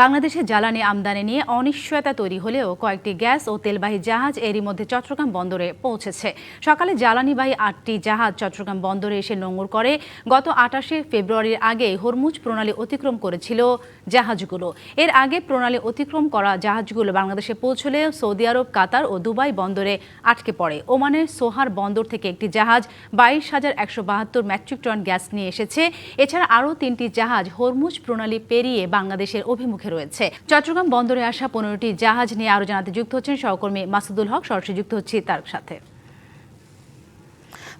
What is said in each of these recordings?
বাংলাদেশে জ্বালানি আমদানি নিয়ে অনিশ্চয়তা তৈরি হলেও কয়েকটি গ্যাস ও তেলবাহী জাহাজ এরই মধ্যে চট্টগ্রাম বন্দরে পৌঁছেছে। সকালে জ্বালানিবাহী 8টি জাহাজ চট্টগ্রাম বন্দরে এসে নোঙর করে। গত 28শে ফেব্রুয়ারির আগে হরমুজ প্রণালী অতিক্রম করেছিল জাহাজগুলো। এর আগে প্রণালী অতিক্রম করা জাহাজগুলো বাংলাদেশে পৌঁছলে সৌদি আরব, কাতার ও দুবাই বন্দরে আটকে পড়ে। ওমানের সোহার বন্দর থেকে একটি জাহাজ 22,172 মেট্রিক টন গ্যাস নিয়ে এসেছে। এছাড়া আরও 3টি জাহাজ হরমুজ প্রণালী পেরিয়ে বাংলাদেশের অভিমুখে রয়েছে। চট্টগ্রাম বন্দরে আসা 15টি জাহাজ নিয়ে আরো জানাতে যুক্ত হচ্ছেন সহকর্মী মাসুদুল হক। সরাসরি যুক্ত হচ্ছি তার সাথে।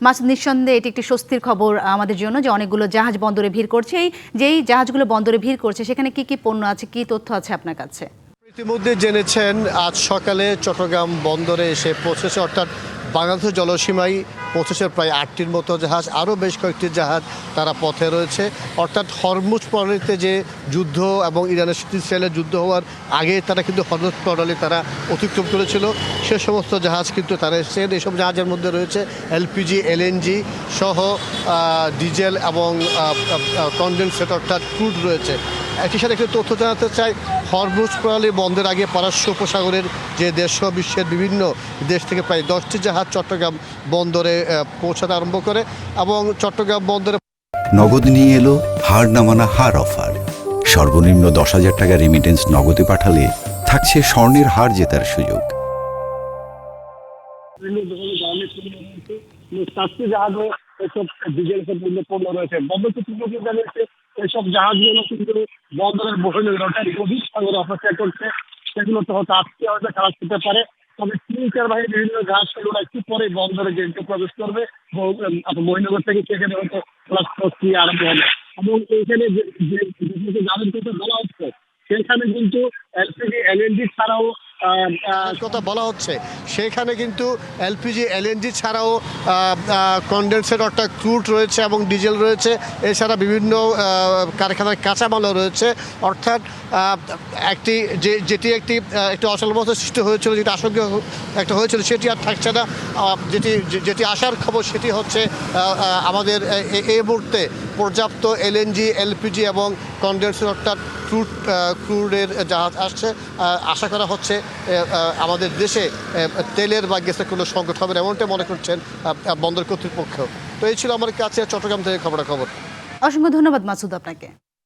মাসুদ, নিঃসন্দেহে এটি একটি স্বস্তির খবর আমাদের জন্য যে অনেকগুলো জাহাজ বন্দরে ভিড় করছে। যেই জাহাজগুলো বন্দরে ভিড় করছে সেখানে কি কি পণ্য আছে, কি তথ্য আছে আপনার কাছে? ইতিমধ্যে জেনেছেন আজ সকালে চট্টগ্রাম বন্দরে এসে পৌঁছেছে, অর্থাৎ বাংলাদেশের জলসীমায় পৌঁছেছে প্রায় 8টির মতো জাহাজ। আরও বেশ কয়েকটি জাহাজ তারা পথে রয়েছে। অর্থাৎ হরমুজ প্রণালীতে যে যুদ্ধ এবং ইরানের সাথে ইসরায়েলের যুদ্ধ হওয়ার আগে তারা কিন্তু হরমুজ প্রণালী তারা অতিক্রম করেছিল। সে সমস্ত জাহাজ কিন্তু তারা এসেছেন। এইসব জাহাজের মধ্যে রয়েছে এলপিজি, এলএনজি সহ ডিজেল এবং কনডেনসেট অর্থাৎ ক্রুড রয়েছে। একই সাথে একটি তথ্য জানাতে চাই, হরমুজ প্রণালী বন্ধের আগে পারস্য উপসাগরের যে দেশ বিশ্বের বিভিন্ন দেশ থেকে প্রায় 10টি জাহাজ চট্টগ্রাম বন্দরে পৌঁছাতে আরম্ভ করে এবং চট্টগ্রাম বন্দরে নগদ নিয়ে এলো হার না মানা হার অফার। সর্বনিম্ন 10,000 টাকা রেমিটেন্স নগদে পাঠালে থাকছে স্বর্ণের হার জেতার সুযোগ। এইসব জাহাজগুলো কিন্তু বন্দরের বহির্ভূত গভীর সাগরে অপেক্ষা করছে। সেগুলো তো হয়তো আজকে হয়তো খারাপ হতে পারে, তবে তিন-চার বাহিনী বিভিন্ন জাহাজ সেগুলো একটু পরে বন্দরে গেটে প্রবেশ করবে। মহিনগর থেকে সেখানে হয়তো প্রক্রিয়া আরম্ভ হবে এবং এইখানে যে জাহাজের কথা বলা হচ্ছে সেখানে কিন্তু এলপিজি, এলএনজি ছাড়াও কথা বলা হচ্ছে সেখানে কিন্তু এলপিজি, এলএনজি ছাড়াও কনডেনসেট অর্থাৎ ক্রুড রয়েছে এবং ডিজেল রয়েছে। এছাড়া বিভিন্ন কারখানার কাঁচামালও রয়েছে। অর্থাৎ যেটি একটি অচলাবস্থা সৃষ্টি হয়েছিল, যেটি আশঙ্কা একটা হয়েছিল, সেটি আর থাকছে না। যেটি আসার খবর সেটি হচ্ছে আমাদের এই মুহূর্তে পর্যাপ্ত এলএনজি, এলপিজি এবং কনডেনসেট অর্থাৎ ক্রুডের জাহাজ আসছে। আশা করা হচ্ছে আমাদের দেশে তেলের বা গ্যাসের কোনো সংকট হবে না, এমনটাই মনে করছেন বন্দর কর্তৃপক্ষ। তো এই ছিল আমার কাছে চট্টগ্রাম থেকে খবরাখবর। অসংখ্য ধন্যবাদ মাসুদ আপনাকে।